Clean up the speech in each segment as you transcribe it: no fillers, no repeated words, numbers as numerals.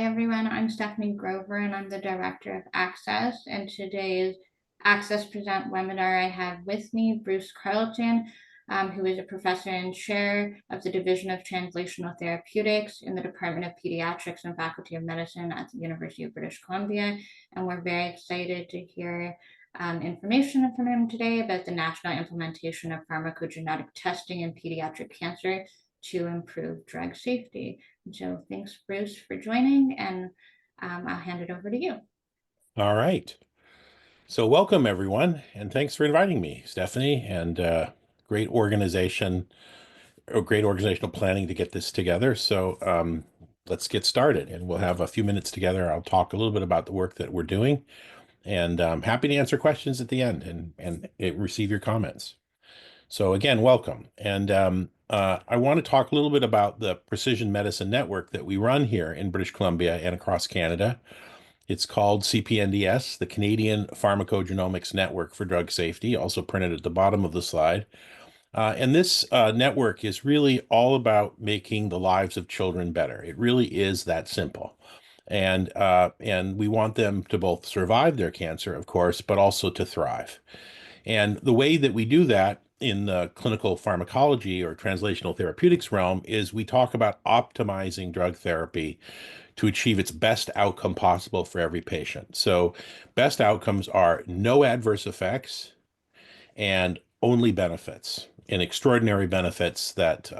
Hi everyone, I'm Stephanie Grover and I'm the director of Access. And today's Access Present webinar, I have with me Bruce Carlton, who is a professor and chair of the Division of Translational Therapeutics in the Department of Pediatrics and Faculty of Medicine at the University of British Columbia. And we're very excited to hear information from him today about the national implementation of pharmacogenetic testing in pediatric cancer to improve drug safety. So thanks, Bruce, for joining, and I'll hand it over to you. All right. So welcome, everyone, and thanks for inviting me, Stephanie, and great organization, or great organizational planning to get this together. So let's get started, and we'll have a few minutes together. I'll talk a little bit about the work that we're doing, and I'm happy to answer questions at the end and receive your comments. So again, welcome. And I want to talk a little bit about the precision medicine network that we run here in British Columbia and across Canada. It's called CPNDS, the Canadian Pharmacogenomics Network for Drug Safety, also printed at the bottom of the slide. And this network is really all about making the lives of children better. It really is that simple. And we want them to both survive their cancer, of course, but also to thrive. And the way that we do that in the clinical pharmacology or translational therapeutics realm is we talk about optimizing drug therapy to achieve its best outcome possible for every patient. So best outcomes are no adverse effects and only benefits, and extraordinary benefits that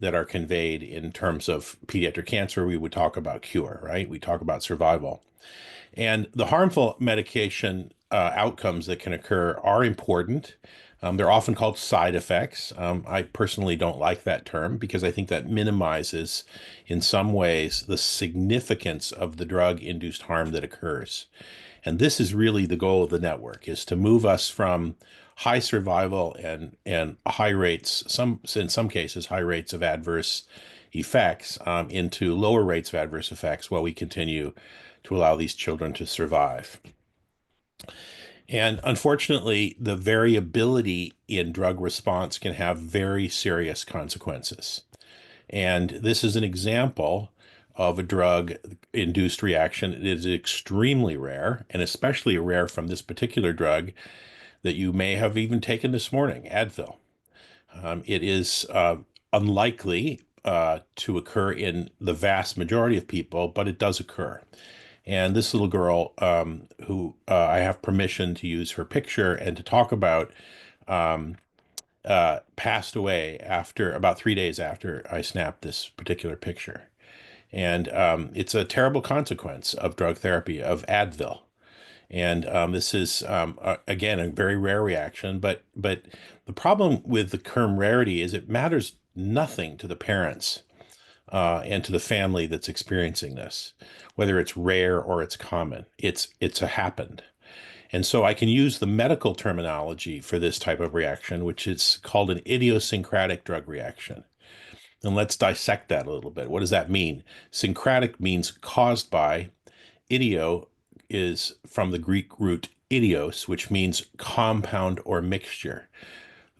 that are conveyed in terms of pediatric cancer. We would talk about cure, right? We talk about survival. And the harmful medication outcomes that can occur are important. They're often called side effects. I personally don't like that term because I think that minimizes, in some ways, the significance of the drug-induced harm that occurs. And this is really the goal of the network, is to move us from high survival and high rates, in some cases, high rates of adverse effects into lower rates of adverse effects while we continue to allow these children to survive. And unfortunately, the variability in drug response can have very serious consequences. And this is an example of a drug-induced reaction. It is extremely rare, and especially rare from this particular drug that you may have even taken this morning, Advil. It is unlikely to occur in the vast majority of people, but it does occur. And this little girl, who I have permission to use her picture and to talk about, passed away after about 3 days after I snapped this particular picture. And it's a terrible consequence of drug therapy, of Advil. And this is, again, a very rare reaction. But the problem with the term rarity is it matters nothing to the parents and to the family that's experiencing this, whether it's rare or it's common. It's happened. And so I can use the medical terminology for this type of reaction, which is called an idiosyncratic drug reaction. And let's dissect that a little bit. What does that mean? Syncratic means caused by. Idio is from the Greek root idios, which means compound or mixture.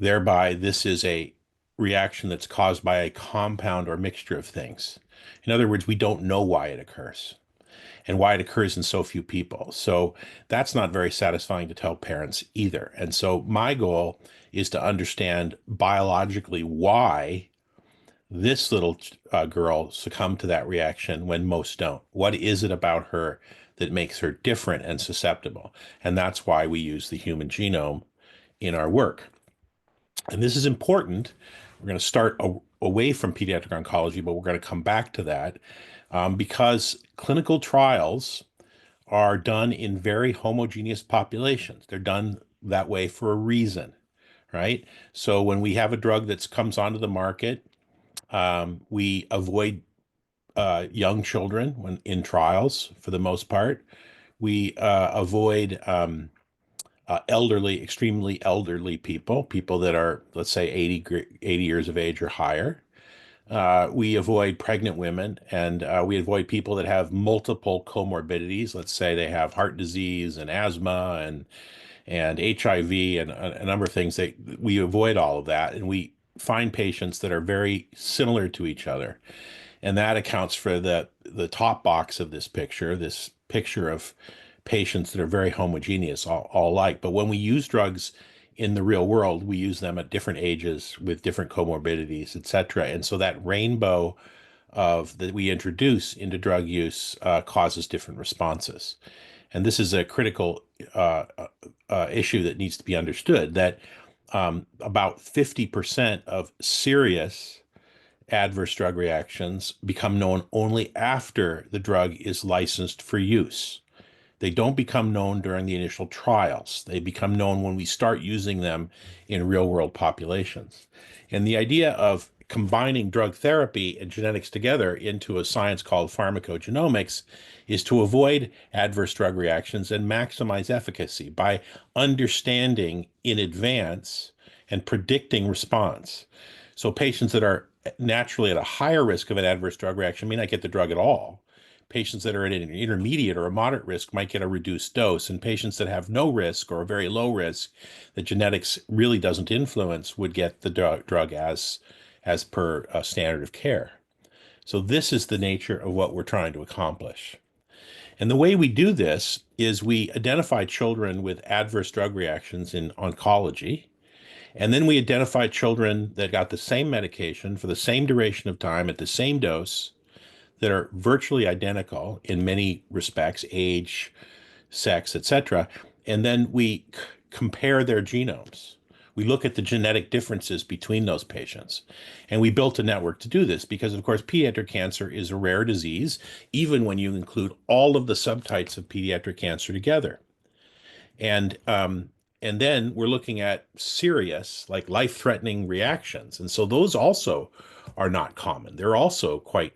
Thereby, this is a reaction that's caused by a compound or mixture of things. In other words, we don't know why it occurs and why it occurs in so few people. So that's not very satisfying to tell parents either. And so my goal is to understand biologically why this little girl succumbed to that reaction when most don't. What is it about her that makes her different and susceptible? And that's why we use the human genome in our work. And this is important. We're going to start away from pediatric oncology, but we're going to come back to that because clinical trials are done in very homogeneous populations. They're done that way for a reason, right? So when we have a drug that comes onto the market, we avoid young children when in trials for the most part. We avoid elderly, extremely elderly people that are, let's say, 80 years of age or higher. We avoid pregnant women, and we avoid people that have multiple comorbidities. Let's say they have heart disease and asthma and HIV and a number of things. We avoid all of that, and we find patients that are very similar to each other. And that accounts for the top box of this picture of patients that are very homogeneous, all alike. But when we use drugs in the real world, we use them at different ages with different comorbidities, et cetera. And so that rainbow of that we introduce into drug use causes different responses. And this is a critical issue that needs to be understood, that about 50% of serious adverse drug reactions become known only after the drug is licensed for use. They don't become known during the initial trials. They become known when we start using them in real world populations. And the idea of combining drug therapy and genetics together into a science called pharmacogenomics is to avoid adverse drug reactions and maximize efficacy by understanding in advance and predicting response. So patients that are naturally at a higher risk of an adverse drug reaction may not get the drug at all. Patients that are at an intermediate or a moderate risk might get a reduced dose, and patients that have no risk or a very low risk that genetics really doesn't influence would get the drug as per standard of care. So this is the nature of what we're trying to accomplish. And the way we do this is we identify children with adverse drug reactions in oncology, and then we identify children that got the same medication for the same duration of time at the same dose that are virtually identical in many respects, age, sex, etc. And then we compare their genomes. We look at the genetic differences between those patients. And we built a network to do this because, of course, pediatric cancer is a rare disease, even when you include all of the subtypes of pediatric cancer together. And then we're looking at serious, like life-threatening reactions. And so those also are not common. They're also quite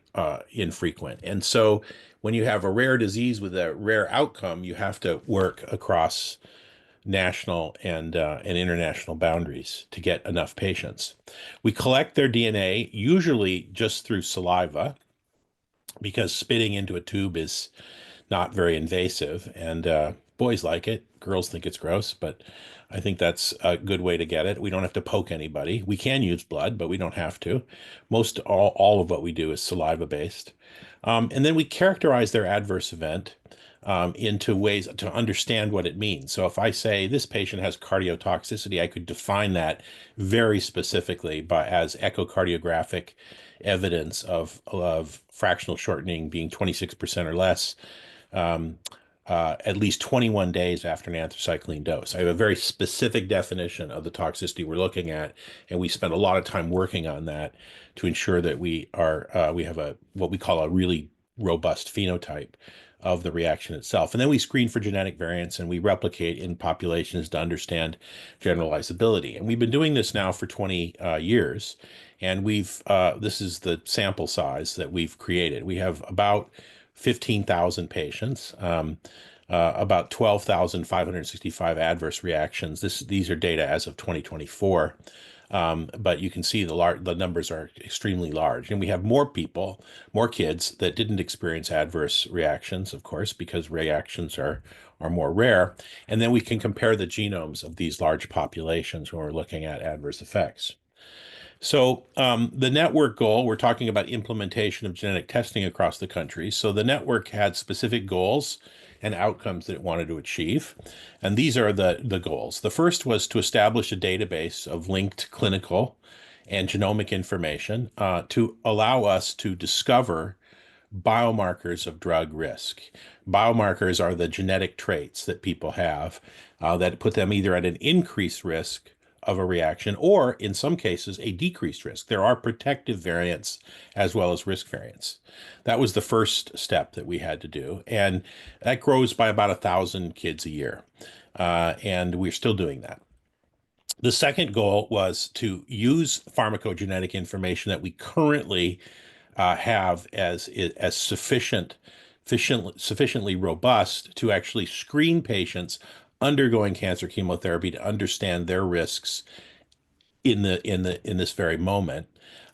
infrequent. And so when you have a rare disease with a rare outcome, you have to work across national and international boundaries to get enough patients. We collect their DNA, usually just through saliva, because spitting into a tube is not very invasive, and boys like it. Girls think it's gross, but I think that's a good way to get it. We don't have to poke anybody. We can use blood, but we don't have to. Most all of what we do is saliva based. And then we characterize their adverse event into ways to understand what it means. So if I say this patient has cardiotoxicity, I could define that very specifically as echocardiographic evidence of fractional shortening being 26% or less at least 21 days after an anthracycline dose. I have a very specific definition of the toxicity we're looking at, and we spent a lot of time working on that to ensure that we have what we call a really robust phenotype of the reaction itself. And then we screen for genetic variants and we replicate in populations to understand generalizability. And we've been doing this now for 20 years. And this is the sample size that we've created. We have about 15,000 patients, about 12,565 adverse reactions. These are data as of 2024. But you can see the numbers are extremely large. And we have more kids that didn't experience adverse reactions, of course, because reactions are more rare. And then we can compare the genomes of these large populations when we're looking at adverse effects. So the network goal, we're talking about implementation of genetic testing across the country. So the network had specific goals and outcomes that it wanted to achieve. And these are the goals. The first was to establish a database of linked clinical and genomic information to allow us to discover biomarkers of drug risk. Biomarkers are the genetic traits that people have that put them either at an increased risk of a reaction, or in some cases, a decreased risk. There are protective variants as well as risk variants. That was the first step that we had to do. And that grows by about 1,000 kids a year. And we're still doing that. The second goal was to use pharmacogenetic information that we currently have as sufficiently robust to actually screen patients undergoing cancer chemotherapy to understand their risks in this very moment,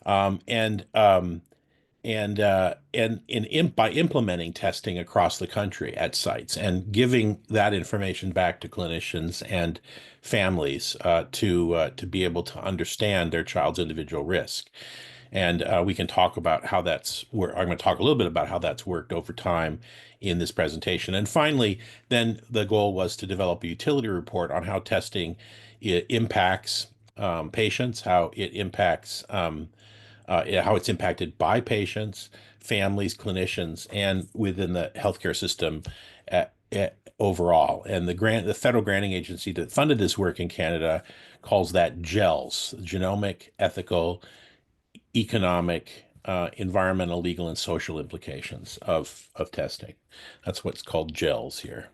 by implementing testing across the country at sites and giving that information back to clinicians and families to be able to understand their child's individual risk. And we can talk about how that's I'm going to talk a little bit about how that's worked over time in this presentation. And finally, then the goal was to develop a utility report on how testing impacts patients, how it's impacted by patients, families, clinicians, and within the healthcare system overall. And the federal granting agency that funded this work in Canada calls that GELS, genomic, ethical, economic, environmental, legal, and social implications of testing. That's what's called GELS here.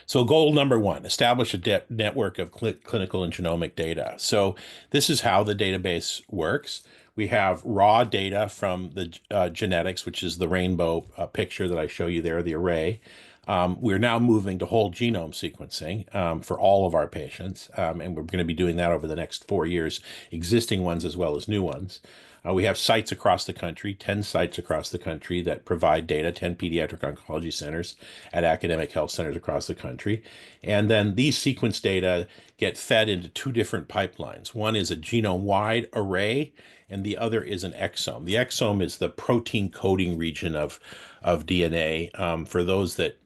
So goal number one, establish a network of clinical and genomic data. So this is how the database works. We have raw data from the genetics, which is the rainbow picture that I show you there, the array. We're now moving to whole genome sequencing for all of our patients, and we're going to be doing that over the next 4 years, existing ones as well as new ones. We have sites across the country, 10 sites across the country that provide data, 10 pediatric oncology centers at academic health centers across the country. And then these sequence data get fed into two different pipelines. One is a genome-wide array, and the other is an exome. The exome is the protein coding region of DNA. For those that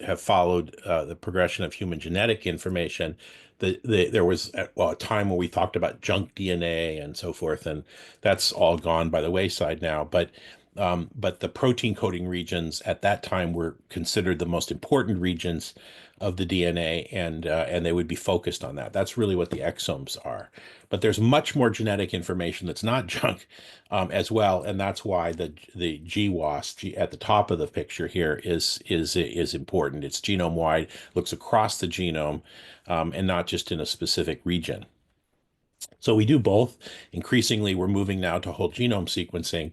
have followed the progression of human genetic information, there was a time when we talked about junk DNA and so forth, and that's all gone by the wayside now. But the protein coding regions at that time were considered the most important regions of the DNA, and they would be focused on that. That's really what the exomes are. But there's much more genetic information that's not junk as well, and that's why the GWAS at the top of the picture here is important. It's genome wide, looks across the genome, and not just in a specific region. So we do both. Increasingly, we're moving now to whole genome sequencing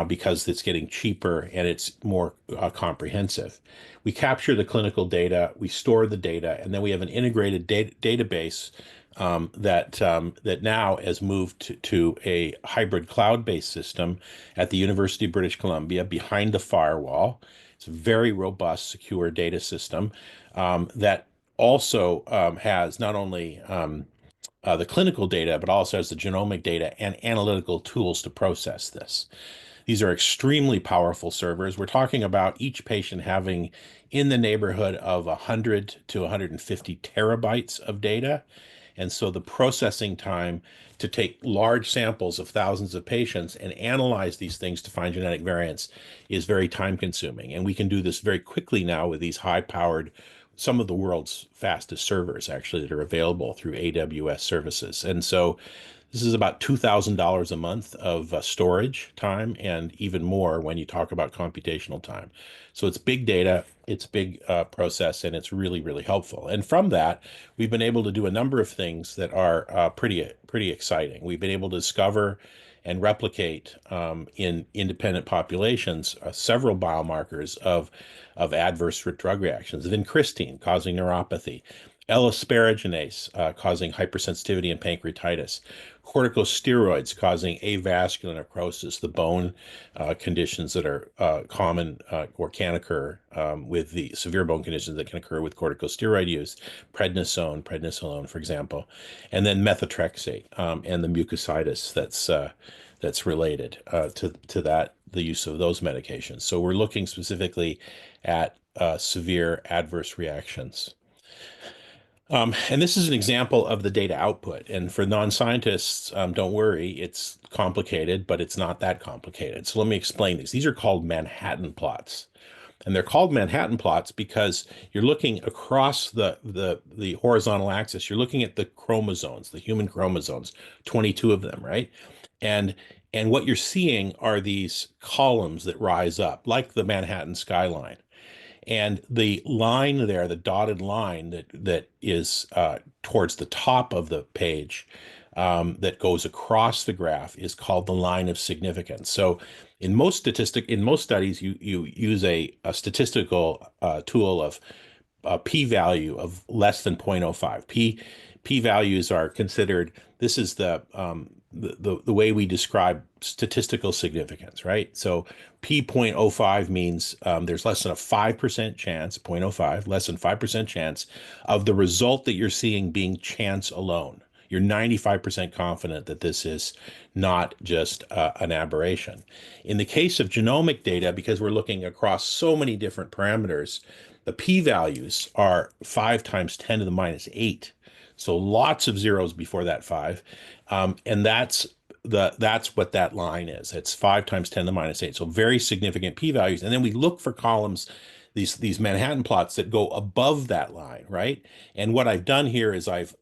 because it's getting cheaper and it's more comprehensive. We capture the clinical data, we store the data, and then we have an integrated database that now has moved to a hybrid cloud-based system at the University of British Columbia behind the firewall. It's a very robust, secure data system that also has not only the clinical data, but also has the genomic data and analytical tools to process this. These are extremely powerful servers. We're talking about each patient having in the neighborhood of 100 to 150 terabytes of data. And so the processing time to take large samples of thousands of patients and analyze these things to find genetic variants is very time consuming. And we can do this very quickly now with these high powered, some of the world's fastest servers actually that are available through AWS services. And so this is about $2,000 a month of storage time, and even more when you talk about computational time. So it's big data, it's big process, and it's really, really helpful. And from that, we've been able to do a number of things that are pretty exciting. We've been able to discover and replicate in independent populations several biomarkers of adverse drug reactions. Vincristine causing neuropathy, L-asparaginase causing hypersensitivity and pancreatitis, corticosteroids causing avascular necrosis, the bone conditions that are common or can occur with the severe bone conditions that can occur with corticosteroid use, prednisolone, for example, and then methotrexate and the mucositis that's related to that, the use of those medications. So we're looking specifically at severe adverse reactions. And this is an example of the data output. And for non-scientists, don't worry, it's complicated, but it's not that complicated. So let me explain these. These are called Manhattan plots. And they're called Manhattan plots because you're looking across the horizontal axis. You're looking at the chromosomes, the human chromosomes, 22 of them, right? And what you're seeing are these columns that rise up, like the Manhattan skyline. And the line there, the dotted line that is towards the top of the page that goes across the graph is called the line of significance. So in most studies, you use a statistical tool of a p-value of less than 0.05. P-values are considered, this is the way we describe statistical significance, right? So p.05 means there's less than a 5% chance, 0.05, less than 5% chance of the result that you're seeing being chance alone. you're 95% confident that this is not just an aberration. In the case of genomic data, because we're looking across so many different parameters, the p-values are 5 times 10 to the minus 8. So lots of zeros before that 5. And that's what that line is. It's 5 times 10 to the minus 8. So very significant p-values. And then we look for columns, these Manhattan plots that go above that line, right? And what I've done here is I've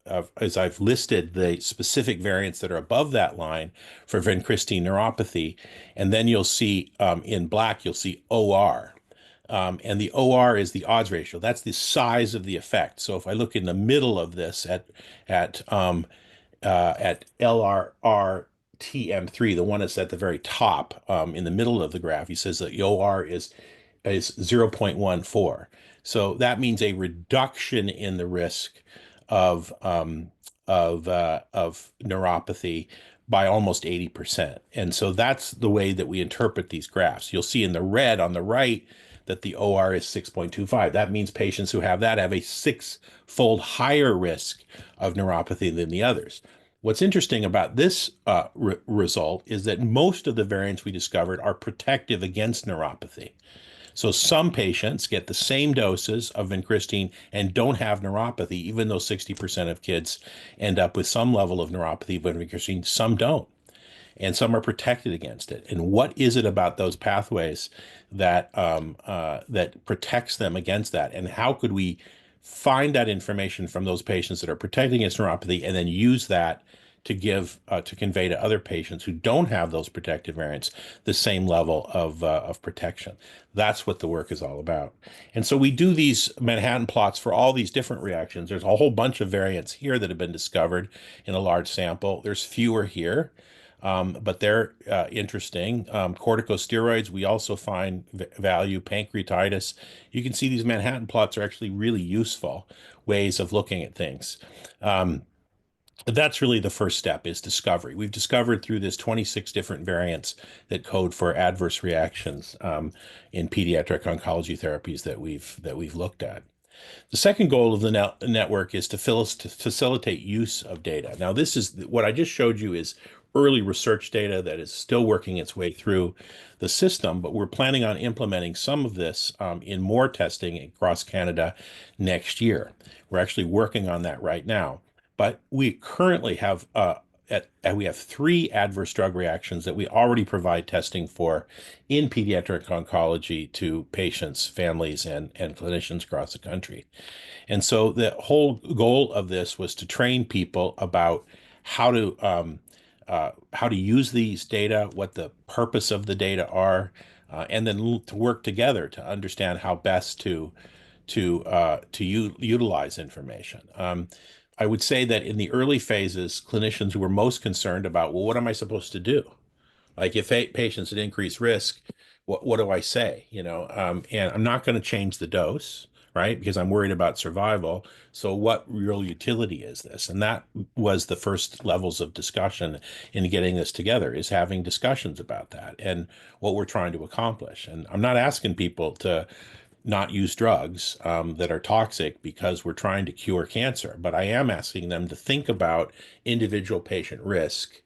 listed the specific variants that are above that line for vincristine neuropathy. And then you'll see in black, you'll see OR. And the OR is the odds ratio. That's the size of the effect. So if I look in the middle of this at LRRTM3, the one that's at the very top in the middle of the graph, he says that the OR is 0.14. So that means a reduction in the risk of neuropathy by almost 80%. And so that's the way that we interpret these graphs. You'll see in the red on the right that the OR is 6.25. That means patients who have that have a 6-fold higher risk of neuropathy than the others. What's interesting about this result is that most of the variants we discovered are protective against neuropathy. So some patients get the same doses of vincristine and don't have neuropathy, even though 60% of kids end up with some level of neuropathy with vincristine, some don't. And some are protected against it. And what is it about those pathways that that protects them against that? And how could we find that information from those patients that are protected against neuropathy and then use that to give to convey to other patients who don't have those protective variants the same level of protection? That's what the work is all about. And so we do these Manhattan plots for all these different reactions. There's a whole bunch of variants here that have been discovered in a large sample. There's fewer here. But they're interesting. Corticosteroids, we also find value. Pancreatitis. You can see these Manhattan plots are actually really useful ways of looking at things. That's really the first step, is discovery. We've discovered through this 26 different variants that code for adverse reactions in pediatric oncology therapies that we've looked at. The second goal of the network is to facilitate use of data. Now, this is what I just showed you is early research data that is still working its way through the system, but we're planning on implementing some of this in more testing across Canada next year. We're actually working on that right now. But we currently have we have 3 adverse drug reactions that we already provide testing for in pediatric oncology to patients, families, and clinicians across the country. And so the whole goal of this was to train people about how to use these data, what the purpose of the data are, and then to work together to understand how best to utilize information. I would say that in the early phases, clinicians were most concerned about, well, what am I supposed to do? Like if patients at increased risk, what do I say? And I'm not going to change the dose, right? Because I'm worried about survival. So what real utility is this? And that was the first levels of discussion in getting this together, is having discussions about that and what we're trying to accomplish. And I'm not asking people to not use drugs that are toxic because we're trying to cure cancer, but I am asking them to think about individual patient risk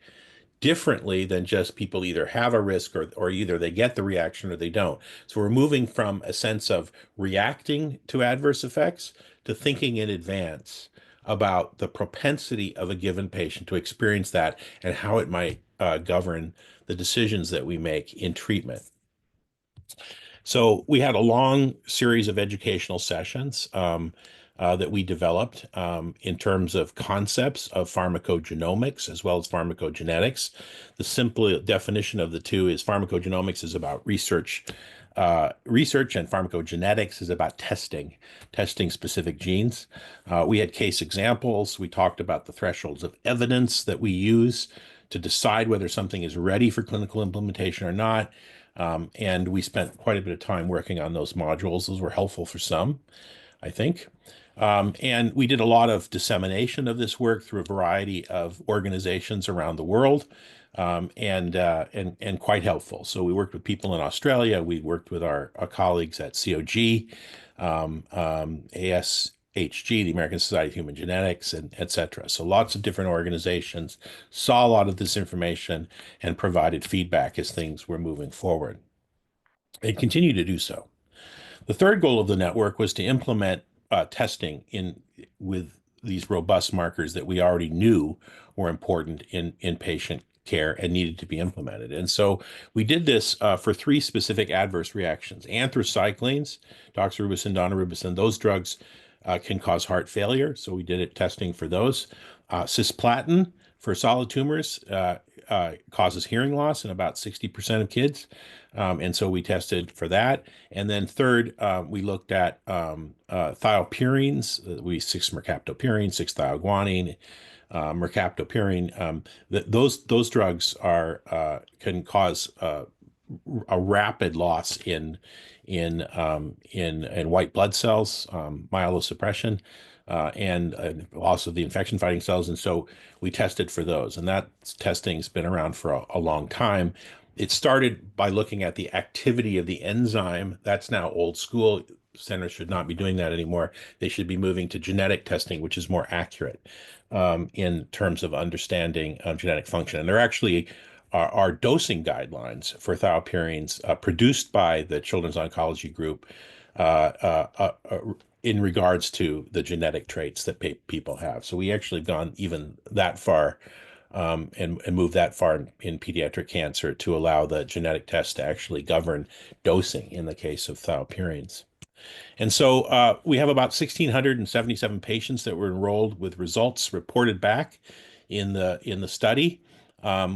differently than just people either have a risk or either they get the reaction or they don't. So we're moving from a sense of reacting to adverse effects to thinking in advance about the propensity of a given patient to experience that and how it might govern the decisions that we make in treatment. So we had a long series of educational sessions that we developed in terms of concepts of pharmacogenomics as well as pharmacogenetics. The simple definition of the two is pharmacogenomics is about research, and pharmacogenetics is about testing specific genes. We had case examples. We talked about the thresholds of evidence that we use to decide whether something is ready for clinical implementation or not. And we spent quite a bit of time working on those modules. Those were helpful for some, I think. And we did a lot of dissemination of this work through a variety of organizations around the world, and quite helpful. So we worked with people in Australia. We worked with our colleagues at COG, HG, the American Society of Human Genetics, and et cetera. So lots of different organizations saw a lot of this information and provided feedback as things were moving forward. They continue to do so. The third goal of the network was to implement testing with these robust markers that we already knew were important in patient care and needed to be implemented. And so we did this for three specific adverse reactions. Anthracyclines, doxorubicin, daunorubicin, those drugs can cause heart failure. So we did it testing for those. Cisplatin for solid tumors causes hearing loss in about 60% of kids. And so we tested for that. And then third, we looked at thiopurines, 6-mercaptopurine, 6-thioguanine, mercaptopurine. Those drugs can cause a rapid loss in white blood cells, myelosuppression, and loss of the infection fighting cells. And so we tested for those, and that testing's been around for a long time. It started by looking at the activity of the enzyme. That's now old school. Centers should not be doing that anymore. They should be moving to genetic testing, which is more accurate in terms of understanding genetic function. And there actually are dosing guidelines for thiopurines produced by the Children's Oncology Group in regards to the genetic traits that people have. So we actually gone even that far and move that far in pediatric cancer to allow the genetic test to actually govern dosing in the case of thiopurines. And so we have about 1,677 patients that were enrolled with results reported back in the study.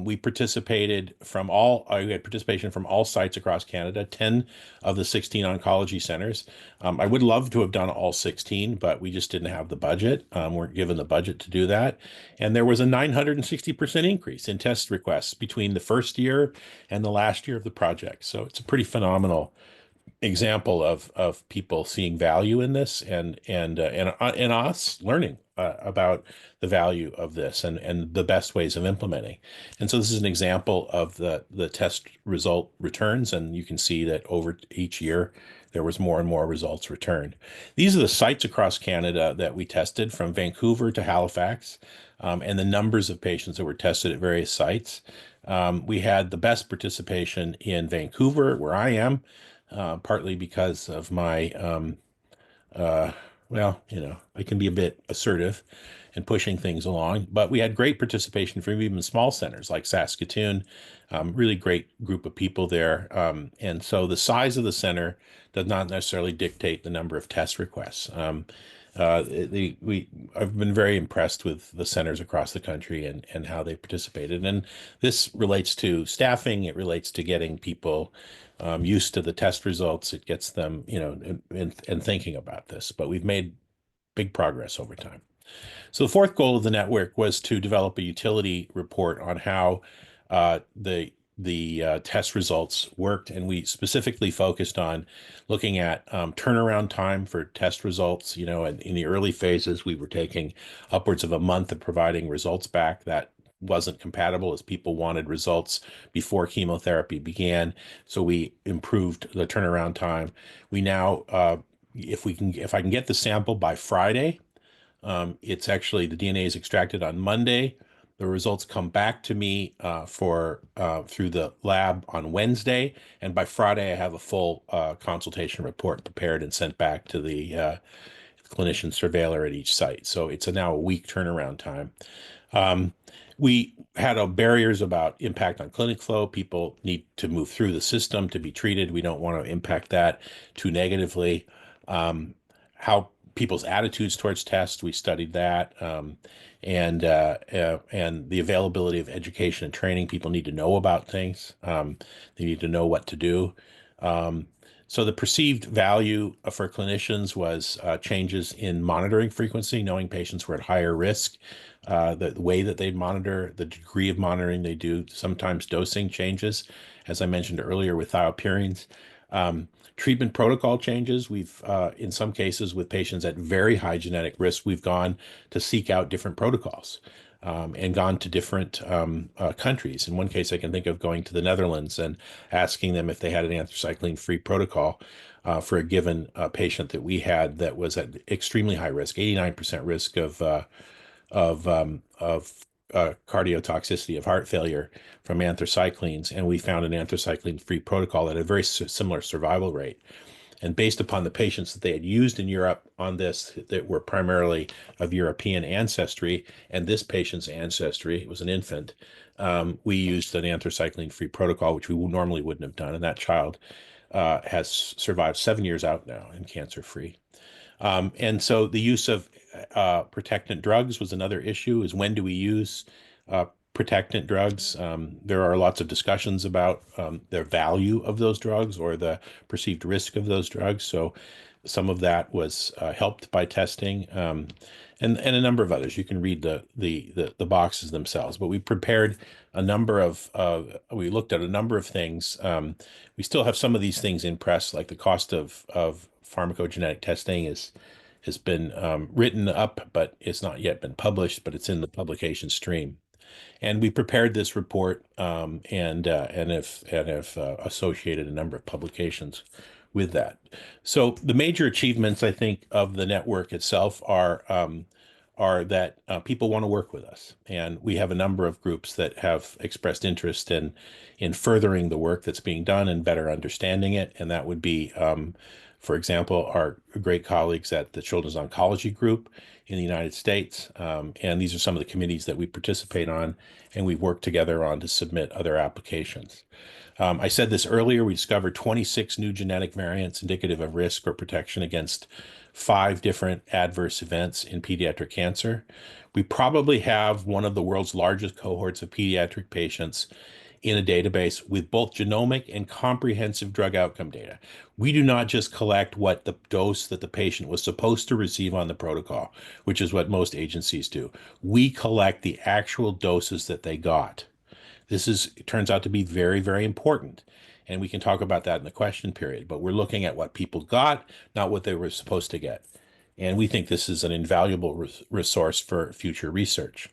We participated from we had participation from all sites across Canada, 10 of the 16 oncology centers. I would love to have done all 16, but we just didn't have the budget. Weren't given the budget to do that. And there was a 960% increase in test requests between the first year and the last year of the project. So it's a pretty phenomenal example of people seeing value in this and us learning about the value of this and the best ways of implementing. And so this is an example of the test result returns, and you can see that over each year there was more and more results returned. These are the sites across Canada that we tested, from Vancouver to Halifax, and the numbers of patients that were tested at various sites. We had the best participation in Vancouver, where I am, partly because of my, I can be a bit assertive and pushing things along, but we had great participation from even small centers like Saskatoon, really great group of people there. And so the size of the center does not necessarily dictate the number of test requests. I've been very impressed with the centers across the country and how they participated. And this relates to staffing. It relates to getting people used to the test results. It gets them, and thinking about this. But we've made big progress over time. So the fourth goal of the network was to develop a utility report on how the test results worked, and we specifically focused on looking at turnaround time for test results. And in the early phases, we were taking upwards of a month of providing results back. That wasn't compatible, as people wanted results before chemotherapy began. So we improved the turnaround time. We now, if I can get the sample by Friday, it's actually, the DNA is extracted on Monday. The results come back to me through the lab on Wednesday, and by Friday I have a full consultation report prepared and sent back to the clinician surveiller at each site. So it's now a week turnaround time. We had barriers about impact on clinic flow. People need to move through the system to be treated. We don't want to impact that too negatively. How people's attitudes towards tests, we studied that, and the availability of education and training. People need to know about things. They need to know what to do. So the perceived value for clinicians was changes in monitoring frequency, knowing patients were at higher risk, the way that they monitor, the degree of monitoring they do, sometimes dosing changes, as I mentioned earlier with thiopurines. Treatment protocol changes. We've, in some cases with patients at very high genetic risk, we've gone to seek out different protocols. and gone to different countries. In one case, I can think of going to the Netherlands and asking them if they had an anthracycline-free protocol for a given patient that we had that was at extremely high risk, 89% risk of cardiotoxicity, of heart failure from anthracyclines, and we found an anthracycline-free protocol that had a very similar survival rate. And based upon the patients that they had used in Europe on this, that were primarily of European ancestry, and this patient's ancestry, it was an infant, we used an anthracycline-free protocol, which we normally wouldn't have done. And that child has survived 7 years out now and cancer-free. And so the use of protectant drugs was another issue, is when do we use protectant drugs? There are lots of discussions about the value of those drugs or the perceived risk of those drugs. So some of that was helped by testing, and a number of others. You can read the boxes themselves. But we prepared a number of we looked at a number of things. We still have some of these things in press, like the cost of pharmacogenetic testing has been written up, but it's not yet been published, but it's in the publication stream. And we prepared this report and have associated a number of publications with that. So the major achievements, I think, of the network itself are that people want to work with us, and we have a number of groups that have expressed interest in furthering the work that's being done and better understanding it. And that would be, for example, our great colleagues at the Children's Oncology Group in the United States. And these are some of the committees that we participate on, and we've worked together on to submit other applications. I said this earlier, we discovered 26 new genetic variants indicative of risk or protection against 5 different adverse events in pediatric cancer. We probably have one of the world's largest cohorts of pediatric patients in a database with both genomic and comprehensive drug outcome data. We do not just collect what the dose that the patient was supposed to receive on the protocol, which is what most agencies do. We collect the actual doses that they got. It turns out to be very, very important. And we can talk about that in the question period, but we're looking at what people got, not what they were supposed to get. And we think this is an invaluable resource for future research.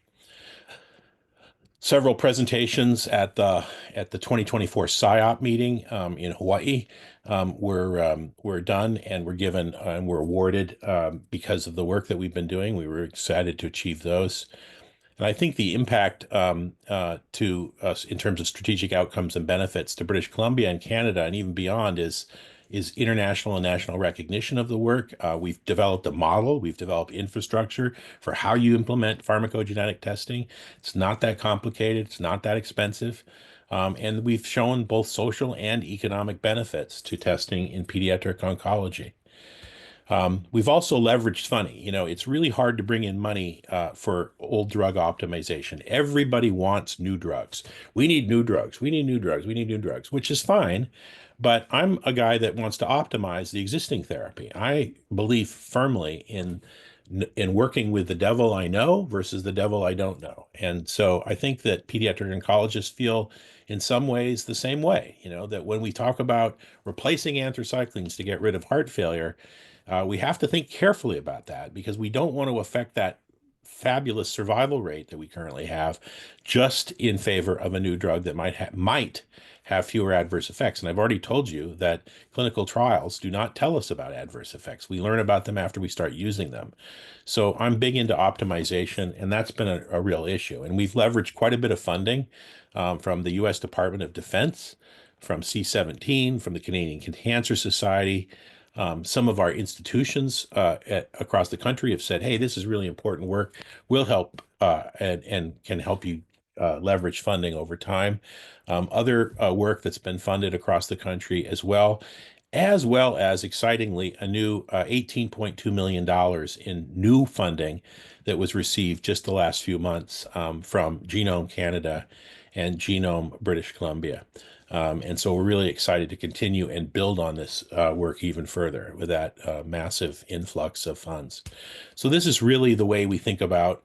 Several presentations at the 2024 SIOP meeting in Hawaii were done and were given and were awarded because of the work that we've been doing. We were excited to achieve those. And I think the impact to us in terms of strategic outcomes and benefits to British Columbia and Canada and even beyond is international and national recognition of the work. We've developed a model, we've developed infrastructure for how you implement pharmacogenetic testing. It's not that complicated, it's not that expensive. And we've shown both social and economic benefits to testing in pediatric oncology. We've also leveraged funding. It's really hard to bring in money for old drug optimization. Everybody wants new drugs. We need new drugs. We need new drugs. We need new drugs, which is fine. But I'm a guy that wants to optimize the existing therapy. I believe firmly in working with the devil I know versus the devil I don't know. And so I think that pediatric oncologists feel in some ways the same way, that when we talk about replacing anthracyclines to get rid of heart failure, we have to think carefully about that because we don't want to affect that fabulous survival rate that we currently have just in favor of a new drug that might have fewer adverse effects. And I've already told you that clinical trials do not tell us about adverse effects. We learn about them after we start using them. So I'm big into optimization, and that's been a real issue. And we've leveraged quite a bit of funding from the U.S. Department of Defense, from C-17, from the Canadian Cancer Society. Some of our institutions across the country have said, hey, this is really important work. We'll help and can help you leverage funding over time. Other work that's been funded across the country as well as excitingly, a new $18.2 million in new funding that was received just the last few months from Genome Canada and Genome British Columbia. And so we're really excited to continue and build on this work even further with that massive influx of funds. So this is really the way we think about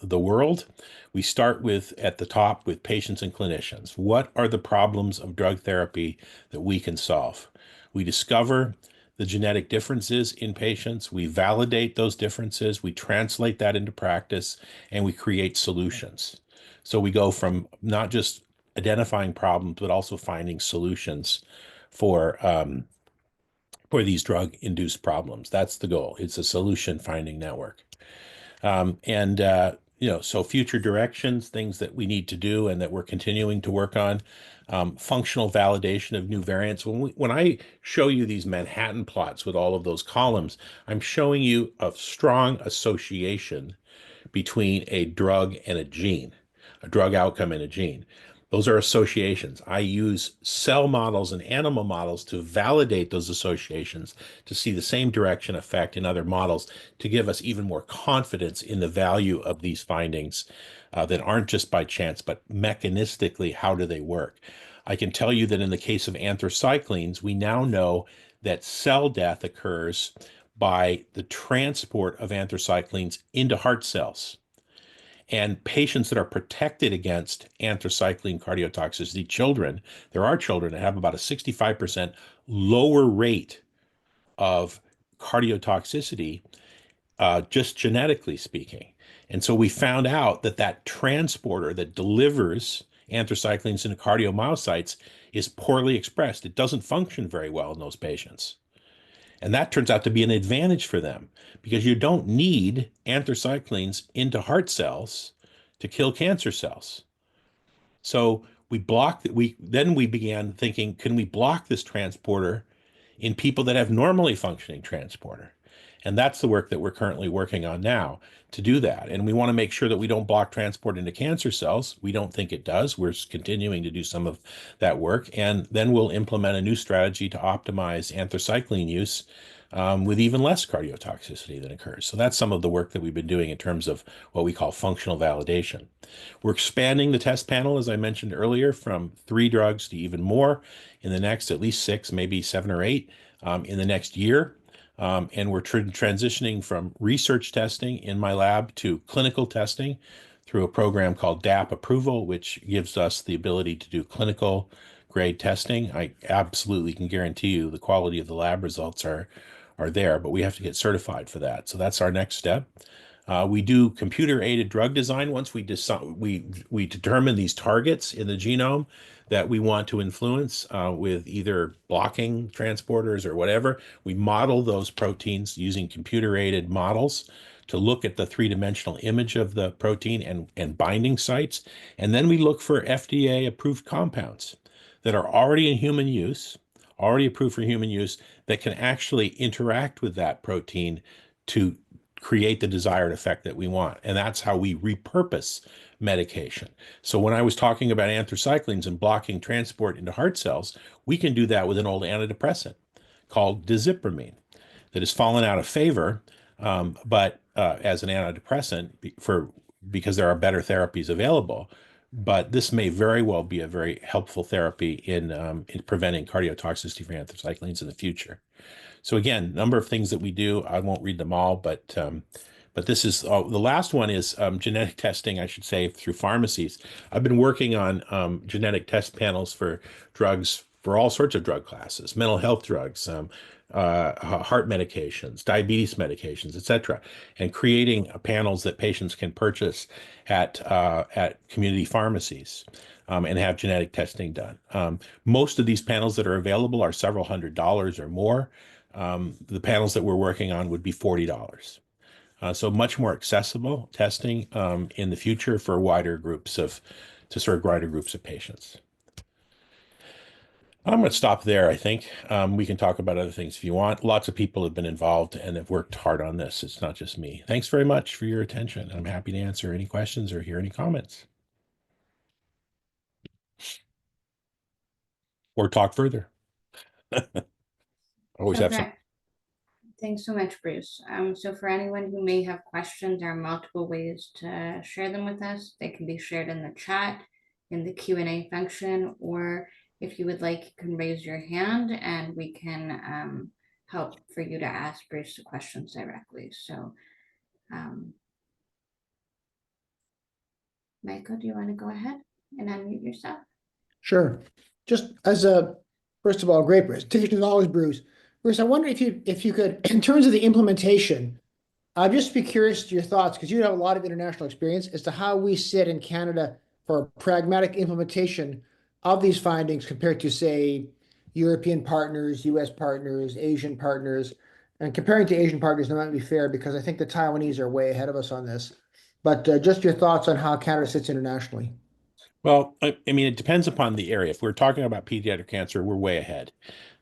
the world. We start at the top with patients and clinicians. What are the problems of drug therapy that we can solve? We discover the genetic differences in patients, we validate those differences, we translate that into practice, and we create solutions. So we go from not just identifying problems, but also finding solutions for these drug-induced problems. That's the goal. It's a solution-finding network. So future directions, things that we need to do and that we're continuing to work on, functional validation of new variants. When I show you these Manhattan plots with all of those columns, I'm showing you a strong association between a drug and a gene, a drug outcome and a gene. Those are associations. I use cell models and animal models to validate those associations to see the same direction effect in other models to give us even more confidence in the value of these findings that aren't just by chance, but mechanistically, how do they work? I can tell you that in the case of anthracyclines, we now know that cell death occurs by the transport of anthracyclines into heart cells. And patients that are protected against anthracycline cardiotoxicity, children, there are children that have about a 65% lower rate of cardiotoxicity, just genetically speaking. And so we found out that that transporter that delivers anthracyclines into cardiomyocytes is poorly expressed. It doesn't function very well in those patients. And that turns out to be an advantage for them because you don't need anthracyclines into heart cells to kill cancer cells. So we began thinking, can we block this transporter in people that have normally functioning transporter? And that's the work that we're currently working on now to do that. And we want to make sure that we don't block transport into cancer cells. We don't think it does. We're continuing to do some of that work. And then we'll implement a new strategy to optimize anthracycline use with even less cardiotoxicity that occurs. So that's some of the work that we've been doing in terms of what we call functional validation. We're expanding the test panel, as I mentioned earlier, from 3 drugs to even more in the next at least 6, maybe 7 or 8 in the next year. And we're transitioning from research testing in my lab to clinical testing through a program called DAP approval, which gives us the ability to do clinical grade testing. I absolutely can guarantee you the quality of the lab results are there, but we have to get certified for that. So that's our next step. We do computer-aided drug design once we determine these targets in the genome that we want to influence with either blocking transporters or whatever. We model those proteins using computer-aided models to look at the 3-dimensional image of the protein and binding sites. And then we look for FDA-approved compounds that are already in human use, already approved for human use, that can actually interact with that protein to create the desired effect that we want. And that's how we repurpose medication. So when I was talking about anthracyclines and blocking transport into heart cells, we can do that with an old antidepressant called dizipramine that has fallen out of favor, but as an antidepressant because there are better therapies available. But this may very well be a very helpful therapy in preventing cardiotoxicity for anthracyclines in the future. So again, number of things that we do. I won't read them all, but this is the last one is genetic testing, I should say, through pharmacies. I've been working on genetic test panels for drugs for all sorts of drug classes, mental health drugs, heart medications, diabetes medications, etc., and creating panels that patients can purchase at community pharmacies. And have genetic testing done. Most of these panels that are available are several $100s or more. The panels that we're working on would be $40. So much more accessible testing in the future for to serve wider groups of patients. I'm going to stop there, I think. We can talk about other things if you want. Lots of people have been involved and have worked hard on this. It's not just me. Thanks very much for your attention. I'm happy to answer any questions or hear any comments. Or talk further. Always have some. Thanks so much, Bruce. So for anyone who may have questions, there are multiple ways to share them with us. They can be shared in the chat, in the Q&A function, or if you would like, you can raise your hand and we can help for you to ask Bruce the questions directly. So, Michael, do you want to go ahead and unmute yourself? Sure. Just as first of all, great presentation as always, Bruce. Bruce, I wonder if you could, in terms of the implementation, I'd just be curious to your thoughts because you have a lot of international experience as to how we sit in Canada for a pragmatic implementation of these findings compared to, say, European partners, US partners, Asian partners. And comparing to Asian partners, that might be fair because I think the Taiwanese are way ahead of us on this. But just your thoughts on how Canada sits internationally. Well, I mean, it depends upon the area. If we're talking about pediatric cancer, we're way ahead.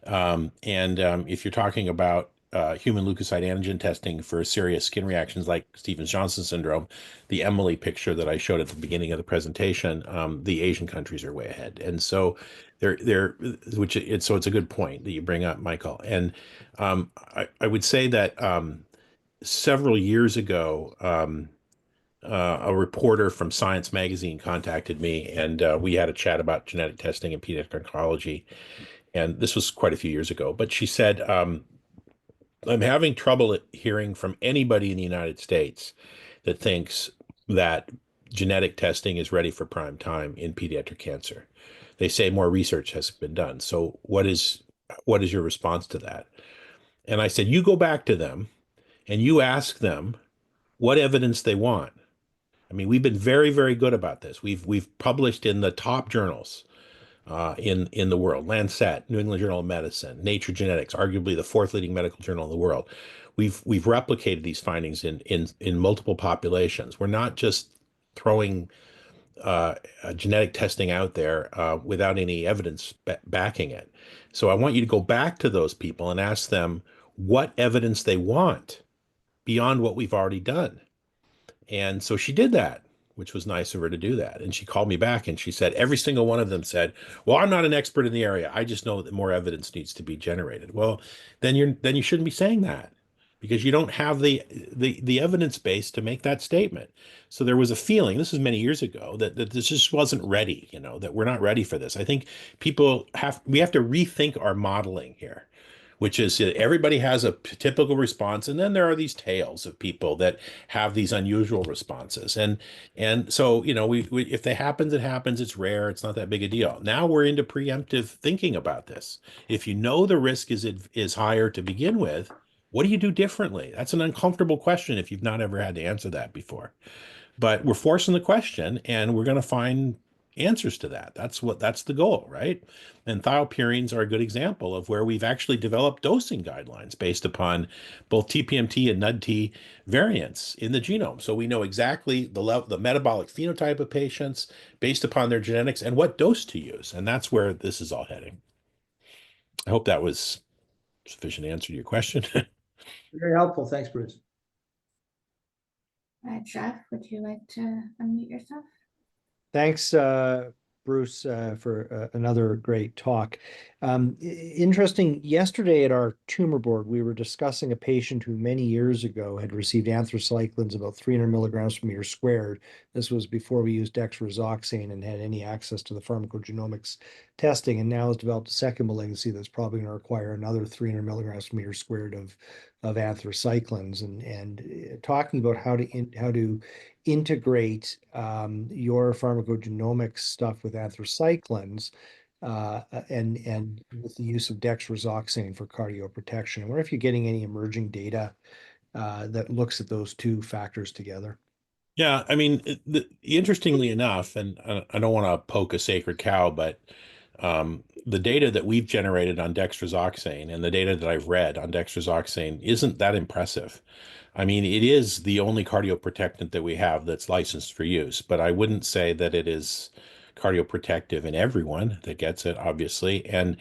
And if you're talking about human leukocyte antigen testing for serious skin reactions like Stevens-Johnson syndrome, the Emily picture that I showed at the beginning of the presentation, the Asian countries are way ahead. And so so it's a good point that you bring up, Michael. And I would say that several years ago, a reporter from Science Magazine contacted me, and we had a chat about genetic testing in pediatric oncology. And this was quite a few years ago. But she said, I'm having trouble hearing from anybody in the United States that thinks that genetic testing is ready for prime time in pediatric cancer. They say more research has been done. So what is your response to that? And I said, you go back to them and you ask them what evidence they want. I mean, we've been very, very good about this. We've published in the top journals in the world: Lancet, New England Journal of Medicine, Nature Genetics, arguably the fourth leading medical journal in the world. We've replicated these findings in multiple populations. We're not just throwing genetic testing out there without any evidence backing it. So I want you to go back to those people and ask them what evidence they want beyond what we've already done. And so she did that, which was nice of her to do that. And she called me back and she said, every single one of them said, well, I'm not an expert in the area. I just know that more evidence needs to be generated. Well, then you shouldn't be saying that because you don't have the evidence base to make that statement. So there was a feeling, this is many years ago, that this just wasn't ready, that we're not ready for this. I think we have to rethink our modeling here, which is everybody has a typical response, and then there are these tails of people that have these unusual responses, and so we if it happens, it happens. It's rare. It's not that big a deal. Now we're into preemptive thinking about this. If you know the risk is higher to begin with, what do you do differently? That's an uncomfortable question if you've not ever had to answer that before. But we're forcing the question, and we're going to find answers to that. That's the goal, right? And thiopurines are a good example of where we've actually developed dosing guidelines based upon both TPMT and NUDT variants in the genome. So we know exactly the metabolic phenotype of patients based upon their genetics and what dose to use. And that's where this is all heading. I hope that was sufficient answer to your question. Very helpful. Thanks, Bruce. Jeff, would you like to unmute yourself? Thanks, Bruce, for another great talk. Interesting, yesterday at our tumor board, we were discussing a patient who many years ago had received anthracyclines about 300 milligrams per meter squared. This was before we used dexrazoxane and had any access to the pharmacogenomics testing, and now has developed a second malignancy that's probably going to require another 300 milligrams per meter squared of anthracyclines, and talking about how to integrate your pharmacogenomics stuff with anthracyclines and with the use of dexrazoxane for cardioprotection. I wonder if you're getting any emerging data that looks at those two factors together. Yeah, I mean, interestingly enough, and I don't want to poke a sacred cow, but the data that we've generated on dexrazoxane and the data that I've read on dexrazoxane isn't that impressive. I mean, it is the only cardioprotectant that we have that's licensed for use, but I wouldn't say that it is cardioprotective in everyone that gets it, obviously, and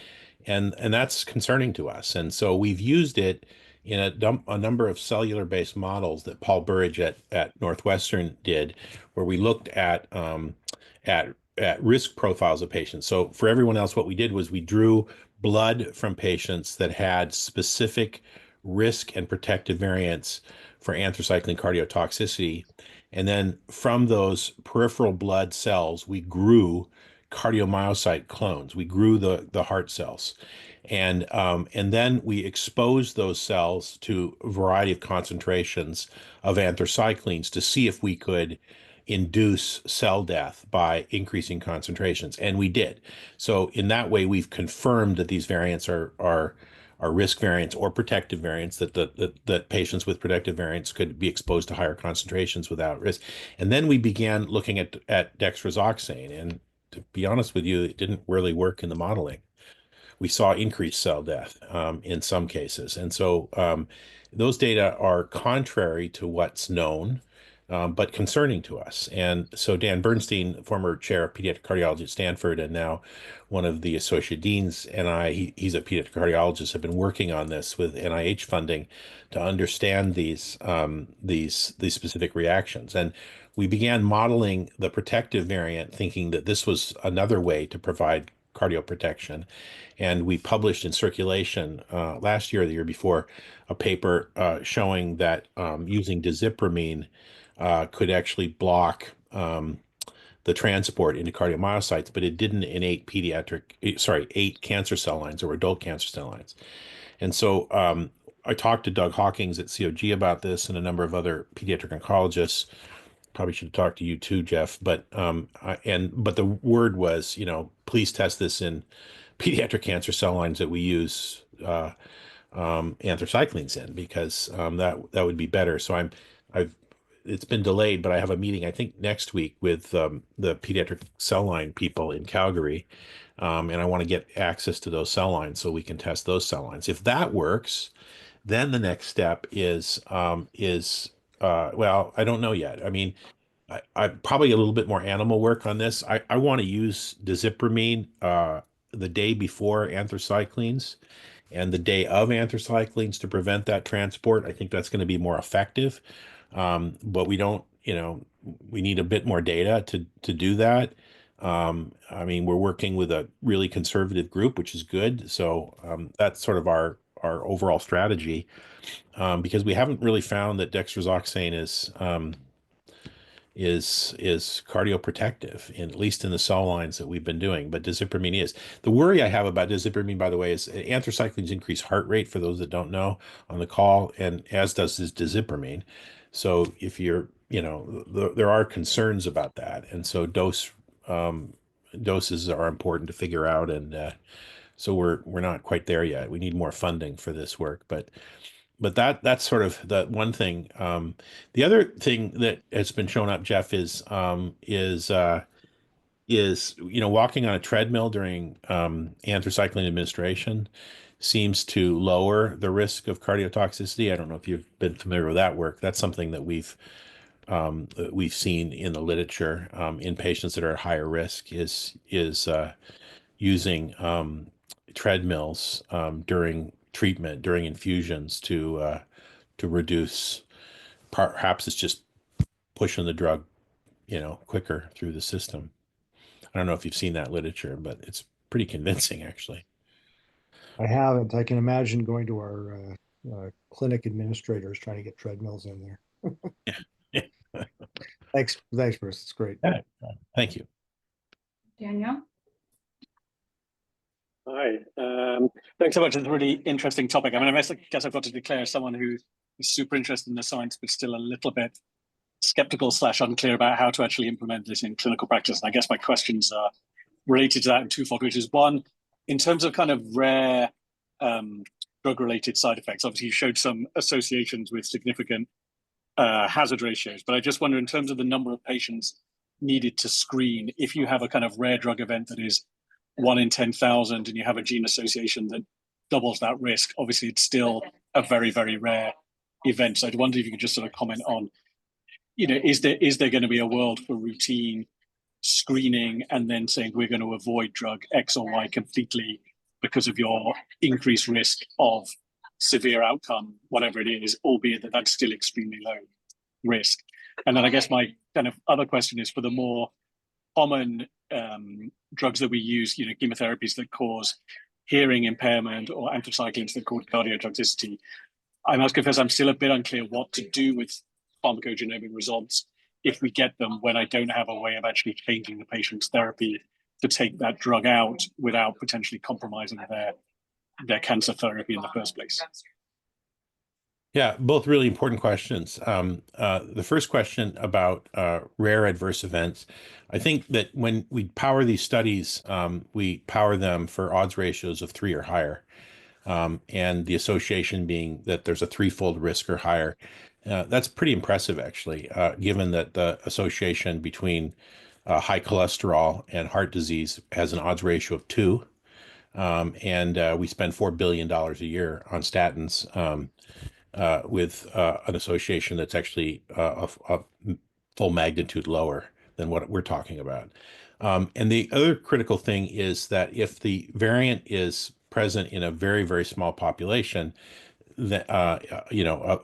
that's concerning to us. And so we've used it in a number of cellular-based models that Paul Burridge at Northwestern did, where we looked at risk profiles of patients. So for everyone else, what we did was we drew blood from patients that had specific risk and protective variants for anthracycline cardiotoxicity. And then from those peripheral blood cells, we grew cardiomyocyte clones. We grew the heart cells. And then we exposed those cells to a variety of concentrations of anthracyclines to see if we could induce cell death by increasing concentrations, and we did. So in that way, we've confirmed that these variants are risk variants or protective variants, that patients with protective variants could be exposed to higher concentrations without risk. And then we began looking at dexrazoxane, and to be honest with you, it didn't really work in the modeling. We saw increased cell death in some cases. And so those data are contrary to what's known, but concerning to us. And so Dan Bernstein, former chair of pediatric cardiology at Stanford and now one of the associate deans, and he's a pediatric cardiologist, have been working on this with NIH funding to understand these specific reactions. And we began modeling the protective variant, thinking that this was another way to provide cardioprotection. And we published in Circulation last year or the year before a paper showing that using dizipramine could actually block the transport into cardiomyocytes, but it didn't in eight cancer cell lines or adult cancer cell lines. And so I talked to Doug Hawkins at COG about this and a number of other pediatric oncologists. Probably should have talked to you too, Jeff. But but the word was, please test this in pediatric cancer cell lines that we use anthracyclines in, because that would be better. So it's been delayed, but I have a meeting I think next week with the pediatric cell line people in Calgary, and I want to get access to those cell lines so we can test those cell lines. If that works, then the next step is well, I don't know yet. I mean, I probably a little bit more animal work on this. I want to use dizipramine the day before anthracyclines and the day of anthracyclines to prevent that transport. I think that's going to be more effective. But we don't, we need a bit more data to do that. I mean, we're working with a really conservative group, which is good. So that's sort of our overall strategy, because we haven't really found that dexrazoxane is cardioprotective, at least in the cell lines that we've been doing, but dizipramine is. The worry I have about dizipramine, by the way, is anthracyclines increase heart rate, for those that don't know on the call, and as does this dizipramine. So if you're, there are concerns about that, and so doses are important to figure out, and so we're not quite there yet. We need more funding for this work, but that's sort of the one thing. The other thing that has been shown up, Jeff, is walking on a treadmill during anthracycline administration seems to lower the risk of cardiotoxicity. I don't know if you've been familiar with that work. That's something that we've seen in the literature in patients that are at higher risk is using treadmills during treatment, during infusions to reduce. Perhaps it's just pushing the drug, quicker through the system. I don't know if you've seen that literature, but it's pretty convincing, actually. I haven't. I can imagine going to our clinic administrators trying to get treadmills in there. Yeah. Thanks, Bruce. It's great. Yeah. Thank you. Daniel? Hi. Thanks so much. It's a really interesting topic. I mean, I guess I've got to declare as someone who is super interested in the science, but still a little bit skeptical / unclear about how to actually implement this in clinical practice. And I guess my questions are related to that in twofold, which is one, in terms of kind of rare drug-related side effects, obviously you showed some associations with significant hazard ratios, but I just wonder in terms of the number of patients needed to screen, if you have a kind of rare drug event that is 1 in 10,000 and you have a gene association that doubles that risk, obviously it's still a very, very rare event. So I'd wonder if you could just sort of comment on, is there going to be a world for routine screening and then saying we're going to avoid drug X or Y completely because of your increased risk of severe outcome, whatever it is, albeit that that's still extremely low risk. And then I guess my kind of other question is for the more common drugs that we use, chemotherapies that cause hearing impairment or anthracyclines that cause cardiotoxicity. I must confess I'm still a bit unclear what to do with pharmacogenomic results if we get them when I don't have a way of actually changing the patient's therapy to take that drug out without potentially compromising their cancer therapy in the first place. Yeah, both really important questions. The first question about rare adverse events, I think that when we power these studies, we power them for odds ratios of 3 or higher. and the association being that there's a threefold risk or higher. That's pretty impressive, actually, given that the association between high cholesterol and heart disease has an odds ratio of 2. And we spend $4 billion a year on statins, with an association that's actually a full magnitude lower than what we're talking about. And the other critical thing is that if the variant is present in a very, very small population, that a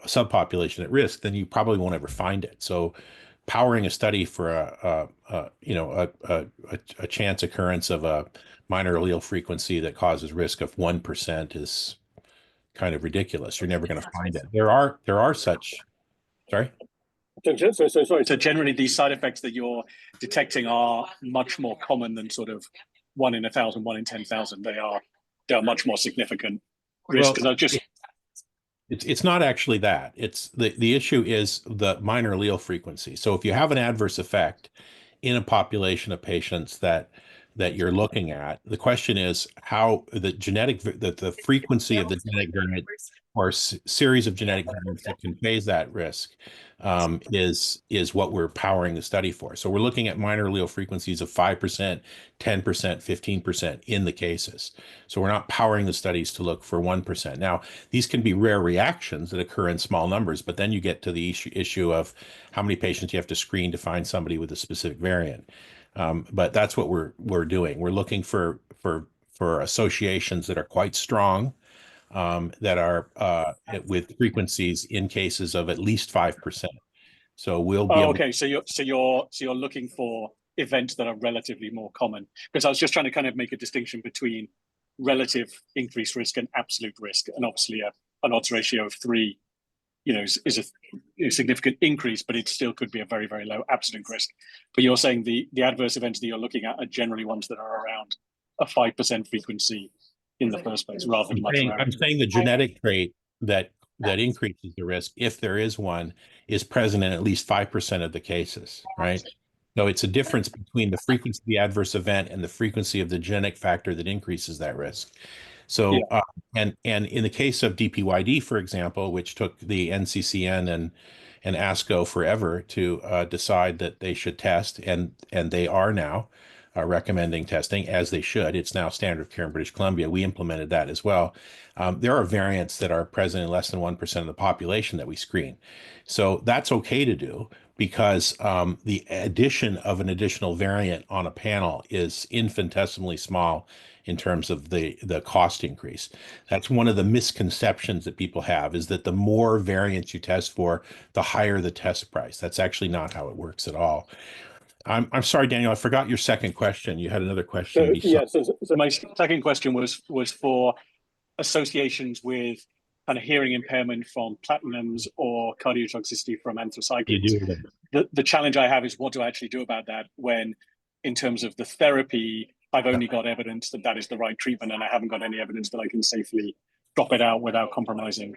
subpopulation at risk, then you probably won't ever find it. So powering a study for a chance occurrence of a minor allele frequency that causes risk of 1% is kind of ridiculous. You're never going to find it. There are such. Sorry. So generally, these side effects that you're detecting are much more common than sort of 1 in 1,000, 1 in 10,000. They are much more significant risk. Because it's not actually that. It's the issue is the minor allele frequency. So if you have an adverse effect in a population of patients that you're looking at, the question is how the frequency of the genetic variant or series of genetic variants that can phase that risk is what we're powering the study for. So we're looking at minor allele frequencies of 5%, 10%, 15% in the cases. So we're not powering the studies to look for 1%. Now, these can be rare reactions that occur in small numbers, but then you get to the issue of how many patients you have to screen to find somebody with a specific variant. But that's what we're doing. We're looking for associations that are quite strong, that are with frequencies in cases of at least 5%. So we'll be able. Okay. So you're looking for events that are relatively more common, because I was just trying to kind of make a distinction between relative increased risk and absolute risk, and obviously an odds ratio of 3, is a significant increase, but it still could be a very, very low absolute risk. But you're saying the adverse events that you're looking at are generally ones that are around a 5% frequency in the first place, rather than much higher. I'm saying the genetic trait that increases the risk, if there is one, is present in at least 5% of the cases, right? So it's a difference between the frequency of the adverse event and the frequency of the genetic factor that increases that risk. So, and in the case of DPYD, for example, which took the NCCN and ASCO forever to decide that they should test, and they are now recommending testing, as they should. It's now standard of care in British Columbia. We implemented that as well. There are variants that are present in less than 1% of the population that we screen. So that's okay to do, because the addition of an additional variant on a panel is infinitesimally small in terms of the cost increase. That's one of the misconceptions that people have, is that the more variants you test for, the higher the test price. That's actually not how it works at all. I'm sorry, Daniel, I forgot your second question. You had another question. So my second question was for associations with kind of hearing impairment from platinums or cardiotoxicity from anthracyclines. The challenge I have is, what do I actually do about that when, in terms of the therapy, I've only got evidence that is the right treatment, and I haven't got any evidence that I can safely drop it out without compromising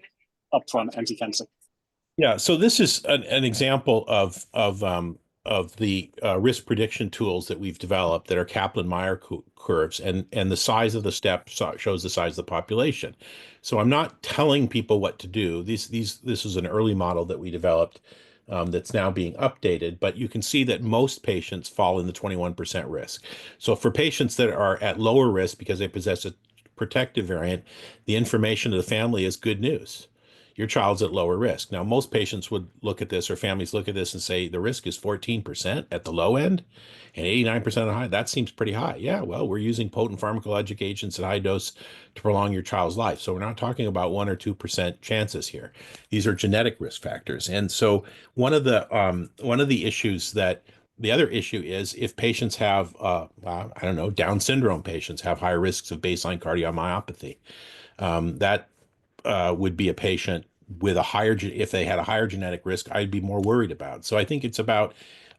upfront anti-cancer. Yeah, so this is an example of the risk prediction tools that we've developed that are Kaplan-Meier curves, and the size of the step shows the size of the population. So I'm not telling people what to do. This is an early model that we developed that's now being updated, but you can see that most patients fall in the 21% risk. So for patients that are at lower risk because they possess a protective variant, the information to the family is good news. Your child's at lower risk. Now, most patients would look at this, or families look at this and say the risk is 14% at the low end and 89% at the high. That seems pretty high. Yeah, well, we're using potent pharmacologic agents at high dose to prolong your child's life. So we're not talking about 1 or 2% chances here. These are genetic risk factors. And so one of the issues that the other issue is, if patients have, Down syndrome patients have higher risks of baseline cardiomyopathy. That would be a patient with if they had a higher genetic risk, I'd be more worried about. So I think it's about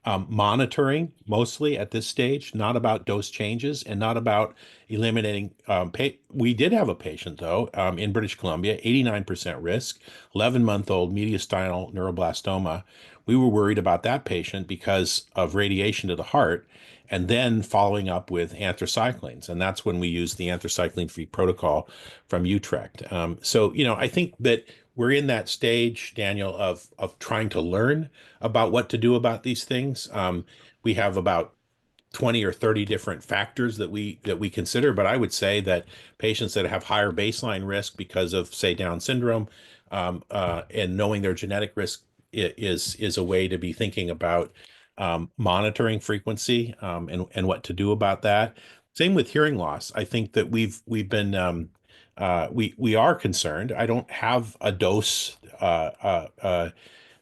monitoring mostly at this stage, not about dose changes and not about eliminating. We did have a patient, though, in British Columbia, 89% risk, 11-month-old mediastinal neuroblastoma. We were worried about that patient because of radiation to the heart, and then following up with anthracyclines. And that's when we use the anthracycline-free protocol from Utrecht. So, I think that we're in that stage, Daniel, of trying to learn about what to do about these things. We have about 20 or 30 different factors that we consider, but I would say that patients that have higher baseline risk because of, say, Down syndrome, and knowing their genetic risk is a way to be thinking about monitoring frequency, and what to do about that. Same with hearing loss. I think that we've been we are concerned. I don't have a dose, and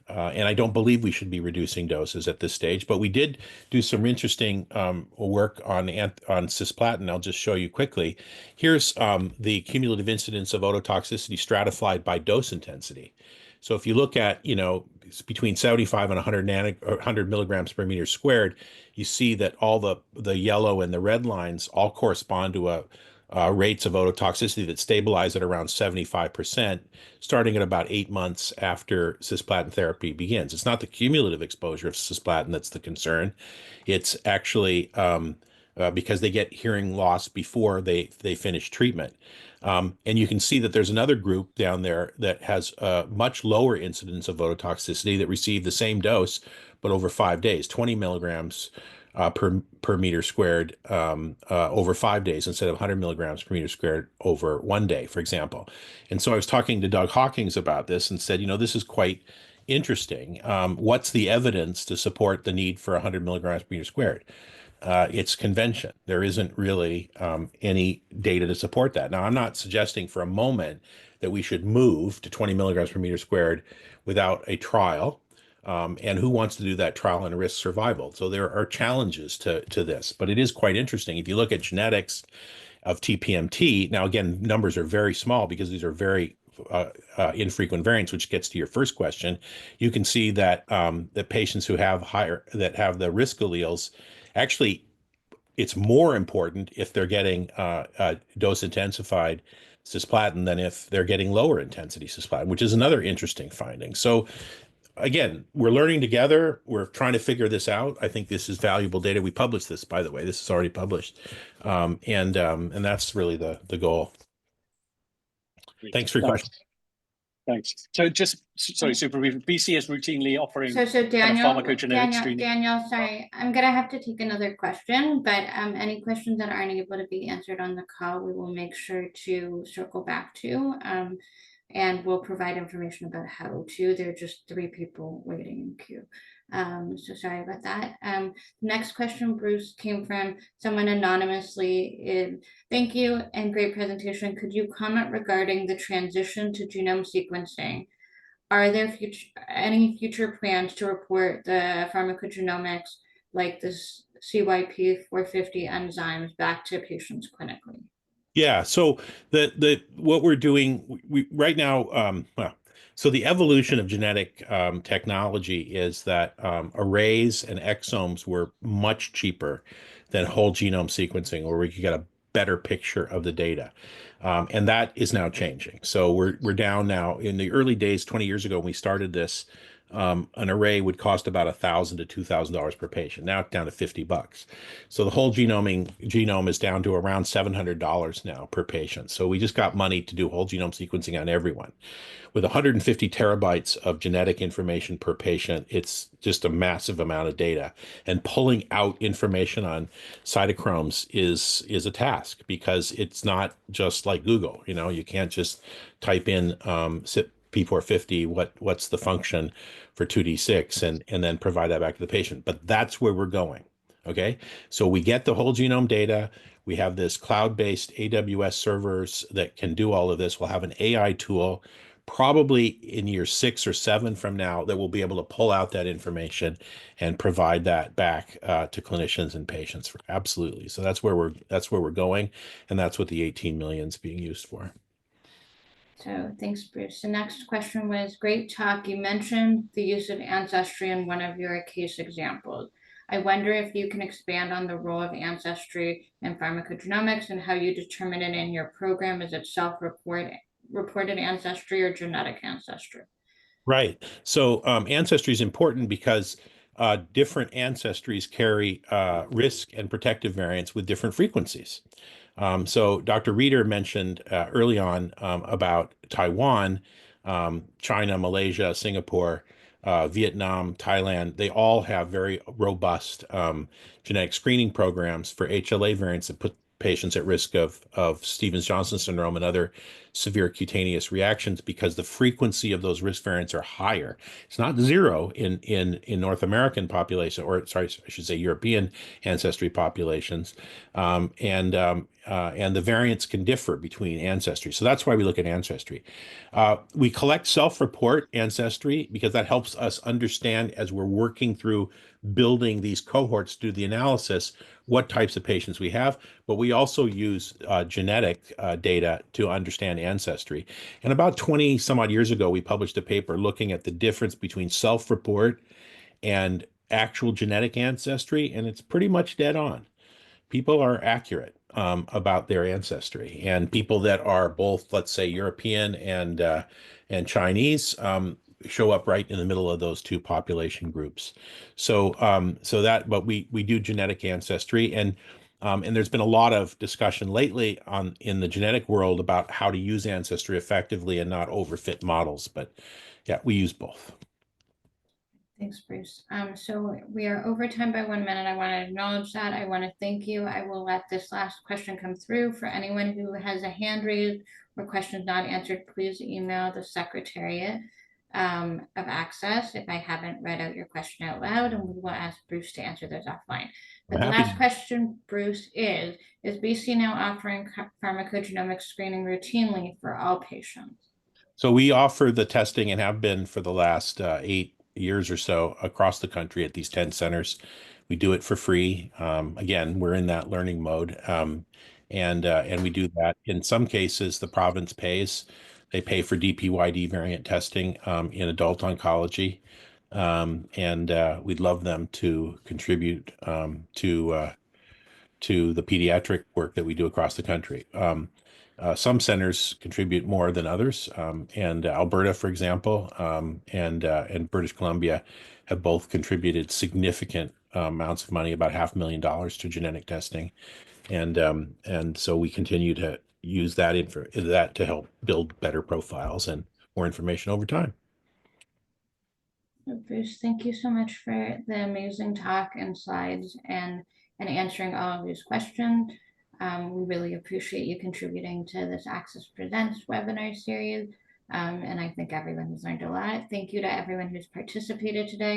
I don't believe we should be reducing doses at this stage, but we did do some interesting work on cisplatin. I'll just show you quickly. Here's the cumulative incidence of ototoxicity stratified by dose intensity. So if you look at, between 75 and 100 milligrams per meter squared, you see that all the yellow and the red lines all correspond to rates of ototoxicity that stabilize at around 75%, starting at about 8 months after cisplatin therapy begins. It's not the cumulative exposure of cisplatin that's the concern. It's actually because they get hearing loss before they finish treatment. And you can see that there's another group down there that has a much lower incidence of ototoxicity that received the same dose, but over 5 days, 20 milligrams per meter squared over 5 days instead of 100 milligrams per meter squared over 1 day, for example. And so I was talking to Doug Hawkins about this and said, this is quite interesting. What's the evidence to support the need for 100 milligrams per meter squared? It's convention. There isn't really any data to support that. Now, I'm not suggesting for a moment that we should move to 20 milligrams per meter squared without a trial. And who wants to do that trial and risk survival? So there are challenges to this, but it is quite interesting. If you look at genetics of TPMT, now again, numbers are very small because these are very infrequent variants, which gets to your first question. You can see that the patients who have the risk alleles, actually, it's more important if they're getting dose intensified cisplatin than if they're getting lower intensity cisplatin, which is another interesting finding. So again, we're learning together. We're trying to figure this out. I think this is valuable data. We published this, by the way. This is already published, and that's really the goal. Thanks for your question. Thanks. So just, sorry, super brief. BC is routinely offering So Daniel, pharmacogenetic screening. Daniel, sorry, I'm gonna have to take another question, but any questions that aren't able to be answered on the call, we will make sure to circle back to. And we'll provide information about how to. There are just 3 people waiting in queue. So sorry about that. Next question, Bruce, came from someone anonymously. Thank you and great presentation. Could you comment regarding the transition to genome sequencing? Are there any future plans to report the pharmacogenomics like this CYP450 enzymes back to patients clinically? Yeah, so what we're doing right now, so the evolution of genetic technology is that arrays and exomes were much cheaper than whole genome sequencing, where we could get a better picture of the data. And that is now changing. So we're down now. In the early days, 20 years ago, when we started this, an array would cost about $1,000 to $2,000 per patient. Now it's down to $50. So the whole genome is down to around $700 now per patient. So we just got money to do whole genome sequencing on everyone. With 150 terabytes of genetic information per patient, it's just a massive amount of data. And pulling out information on cytochromes is a task because it's not just like Google. You can't just type in P450, what's the function for 2D6 and then provide that back to the patient. But that's where we're going. Okay, so we get the whole genome data. We have this cloud-based AWS servers that can do all of this. We'll have an AI tool probably in year 6 or 7 from now that will be able to pull out that information and provide that back to clinicians and patients. Absolutely. So that's where we're going, and that's what the 18 million is being used for. So thanks, Bruce. The next question was, great talk. You mentioned the use of ancestry in one of your case examples. I wonder if you can expand on the role of ancestry in pharmacogenomics and how you determine it in your program. Is it self-reported ancestry or genetic ancestry? Right. So ancestry is important because different ancestries carry risk and protective variants with different frequencies. So Dr. Reeder mentioned early on about Taiwan, China, Malaysia, Singapore, Vietnam, Thailand. They all have very robust genetic screening programs for HLA variants that put patients at risk of Stevens-Johnson syndrome and other severe cutaneous reactions because the frequency of those risk variants are higher. It's not zero in North American population, or sorry, I should say European ancestry populations, and the variants can differ between ancestry. So that's why we look at ancestry. We collect self-report ancestry because that helps us understand as we're working through building these cohorts, do the analysis, what types of patients we have, but we also use genetic data to understand ancestry. And about 20 some odd years ago, we published a paper looking at the difference between self-report and actual genetic ancestry, and it's pretty much dead on. People are accurate about their ancestry, and people that are both, let's say, European and Chinese show up right in the middle of those two population groups. So but we do genetic ancestry, and there's been a lot of discussion lately in the genetic world about how to use ancestry effectively and not overfit models. But yeah, we use both. Thanks, Bruce. So we are over time by 1 minute. I want to acknowledge that. I want to thank you. I will let this last question come through. For anyone who has a hand raised or questions not answered, please email the Secretariat of ACCESS if I haven't read out your question out loud, and we will ask Bruce to answer those offline. But the last question, Bruce, is BC now offering pharmacogenomic screening routinely for all patients? So we offer the testing and have been for the last 8 years or so across the country at these 10 centers. We do it for free. Again, we're in that learning mode. And we do that. In some cases, the province pays. They pay for DPYD variant testing in adult oncology. And we'd love them to contribute to the pediatric work that we do across the country. Some centers contribute more than others, and Alberta, for example, and British Columbia have both contributed significant amounts of money, about $500,000 to genetic testing, and so we continue to use that to help build better profiles and more information over time. Bruce, thank you so much for the amazing talk and slides and answering all of these questions. We really appreciate you contributing to this ACCESS Presents webinar series. And I think everyone has learned a lot. Thank you to everyone who's participated today.